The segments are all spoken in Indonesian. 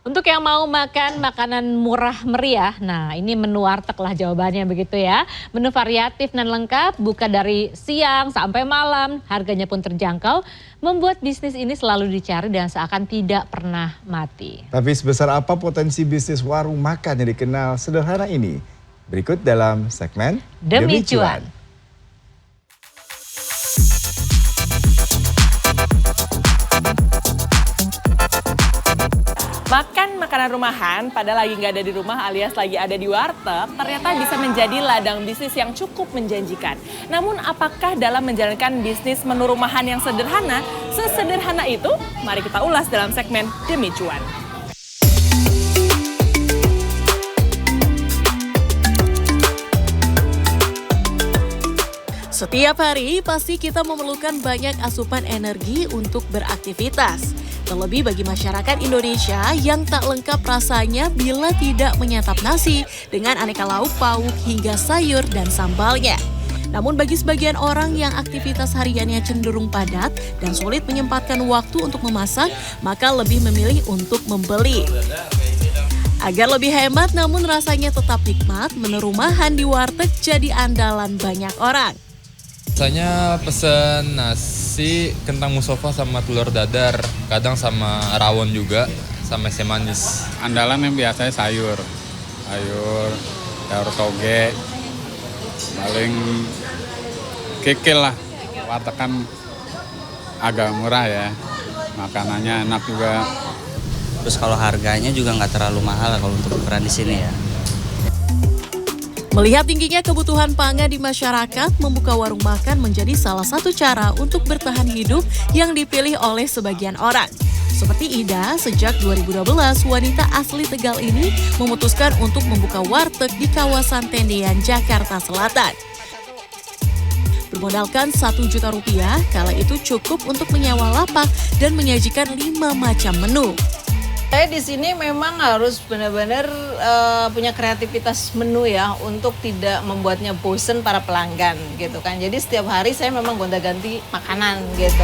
Untuk yang mau makan makanan murah meriah, nah ini menu warteg lah jawabannya begitu ya. Menu variatif dan lengkap, buka dari siang sampai malam, harganya pun terjangkau, membuat bisnis ini selalu dicari dan seakan tidak pernah mati. Tapi sebesar apa potensi bisnis warung makan yang dikenal sederhana ini? Berikut dalam segmen Demi Cuan. Makan makanan rumahan, padahal lagi nggak ada di rumah alias lagi ada di warteg, ternyata bisa menjadi ladang bisnis yang cukup menjanjikan. Namun apakah dalam menjalankan bisnis menu rumahan yang sederhana, sesederhana itu? Mari kita ulas dalam segmen Demi Cuan. Setiap hari pasti kita memerlukan banyak asupan energi untuk beraktivitas. Terlebih bagi masyarakat Indonesia yang tak lengkap rasanya bila tidak menyantap nasi dengan aneka lauk pauk hingga sayur dan sambalnya. Namun bagi sebagian orang yang aktivitas hariannya cenderung padat dan sulit menyempatkan waktu untuk memasak, maka lebih memilih untuk membeli. Agar lebih hemat namun rasanya tetap nikmat, menu rumahan di warteg jadi andalan banyak orang. Biasanya pesen nasi, kentang musofa sama telur dadar, kadang sama rawon juga, sama es manis. Andalan yang biasanya sayur toge, paling kikil lah. Warteg kan agak murah ya, makanannya enak juga. Terus kalau harganya juga nggak terlalu mahal kalau untuk ukuran di sini ya. Melihat tingginya kebutuhan pangan di masyarakat, membuka warung makan menjadi salah satu cara untuk bertahan hidup yang dipilih oleh sebagian orang. Seperti Ida, sejak 2012 wanita asli Tegal ini memutuskan untuk membuka warteg di kawasan Tendean, Jakarta Selatan. Bermodalkan Rp1 juta, kala itu cukup untuk menyewa lapak dan menyajikan 5 macam menu. Saya di sini memang harus benar-benar punya kreativitas menu ya untuk tidak membuatnya bosen para pelanggan gitu kan. Jadi setiap hari saya memang gonta-ganti makanan gitu.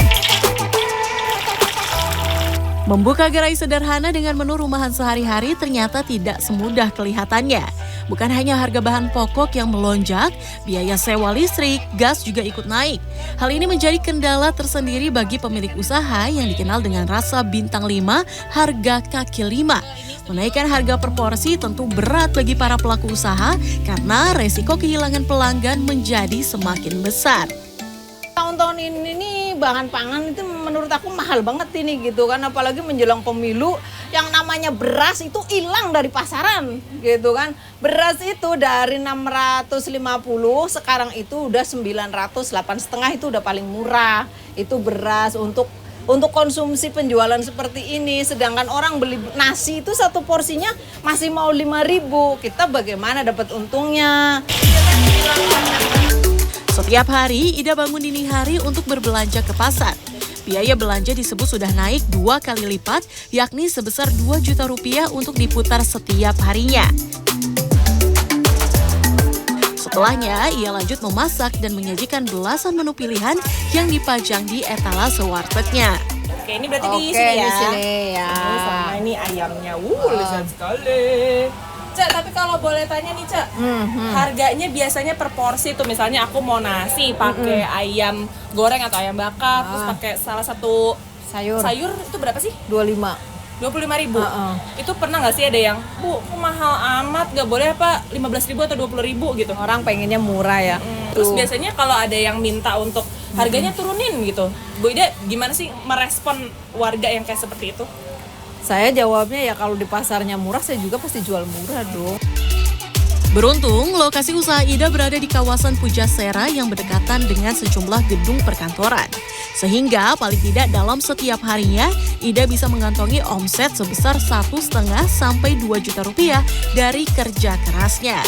Membuka gerai sederhana dengan menu rumahan sehari-hari ternyata tidak semudah kelihatannya. Bukan hanya harga bahan pokok yang melonjak, biaya sewa listrik, gas juga ikut naik. Hal ini menjadi kendala tersendiri bagi pemilik usaha yang dikenal dengan rasa bintang 5, harga kaki 5. Menaikkan harga per porsi tentu berat bagi para pelaku usaha karena resiko kehilangan pelanggan menjadi semakin besar. Tahun-tahun ini nih bahan pangan itu menurut aku mahal banget ini gitu kan, apalagi menjelang pemilu yang namanya beras itu hilang dari pasaran gitu kan. Beras itu dari 650 sekarang itu udah 900, 8,5 itu udah paling murah. Itu beras untuk konsumsi penjualan seperti ini, sedangkan orang beli nasi itu satu porsinya masih mau 5.000. Kita bagaimana dapat untungnya? Setiap hari, Ida bangun dini hari untuk berbelanja ke pasar. Biaya belanja disebut sudah naik 2 kali lipat, yakni sebesar Rp2 juta untuk diputar setiap harinya. Setelahnya, ia lanjut memasak dan menyajikan belasan menu pilihan yang dipajang di etalase wartegnya. Oke, ini berarti di sini ya? Di sini ya. Sama ini ayamnya, lezat sekali. Cak, tapi kalau boleh tanya nih Cak, harganya biasanya per porsi tuh, misalnya aku mau nasi pakai ayam goreng atau ayam bakar, terus pakai salah satu sayur itu berapa sih? 25.000. Itu pernah nggak sih ada yang, Bu, kok mahal amat, nggak boleh apa 15.000 atau 20.000 gitu? Orang pengennya murah ya. Terus biasanya kalau ada yang minta untuk harganya turunin gitu, Bu Ida gimana sih merespon warga yang kayak seperti itu? Saya jawabnya ya kalau di pasarnya murah saya juga pasti jual murah dong. Beruntung, lokasi usaha Ida berada di kawasan Pujasera yang berdekatan dengan sejumlah gedung perkantoran. Sehingga paling tidak dalam setiap harinya, Ida bisa mengantongi omset sebesar Rp1,5 sampai Rp2 juta dari kerja kerasnya.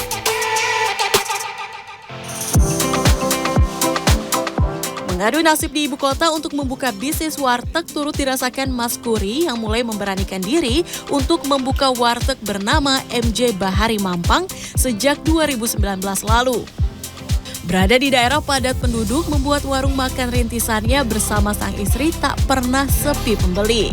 Mengadu nasib di ibu kota untuk membuka bisnis warteg turut dirasakan Mas Kuri yang mulai memberanikan diri untuk membuka warteg bernama MJ Bahari Mampang sejak 2019 lalu. Berada di daerah padat penduduk membuat warung makan rintisannya bersama sang istri tak pernah sepi pembeli.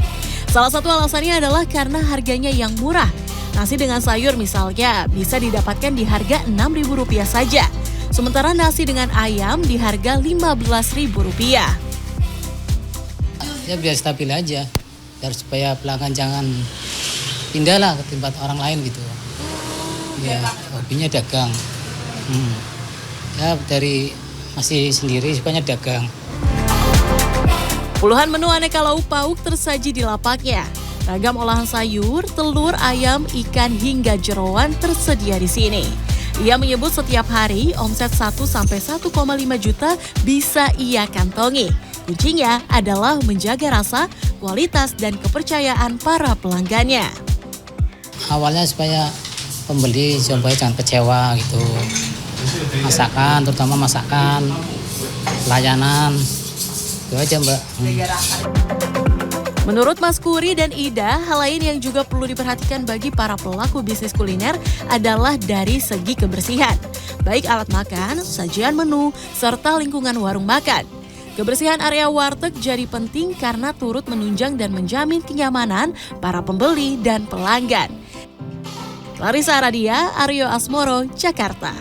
Salah satu alasannya adalah karena harganya yang murah. Nasi dengan sayur misalnya bisa didapatkan di harga Rp6.000 saja. Sementara nasi dengan ayam di harga Rp15.000. Ya biar stabil aja, biar supaya pelanggan jangan pindah lah ke tempat orang lain gitu. Ya hobinya dagang. Ya dari masih sendiri sukanya dagang. Puluhan menu aneka lauk pauk tersaji di lapaknya. Ragam olahan sayur, telur, ayam, ikan hingga jeroan tersedia di sini. Ia menyebut setiap hari omset 1-1,5 juta bisa ia kantongi. Kuncinya adalah menjaga rasa, kualitas, dan kepercayaan para pelanggannya. Awalnya supaya pembeli supaya jangan kecewa gitu. Masakan, terutama masakan, pelayanan, itu aja Mbak. Menurut Mas Kuri dan Ida, hal lain yang juga perlu diperhatikan bagi para pelaku bisnis kuliner adalah dari segi kebersihan. Baik alat makan, sajian menu, serta lingkungan warung makan. Kebersihan area warteg jadi penting karena turut menunjang dan menjamin kenyamanan para pembeli dan pelanggan. Clarissa Aradia, Aryo Asmoro, Jakarta.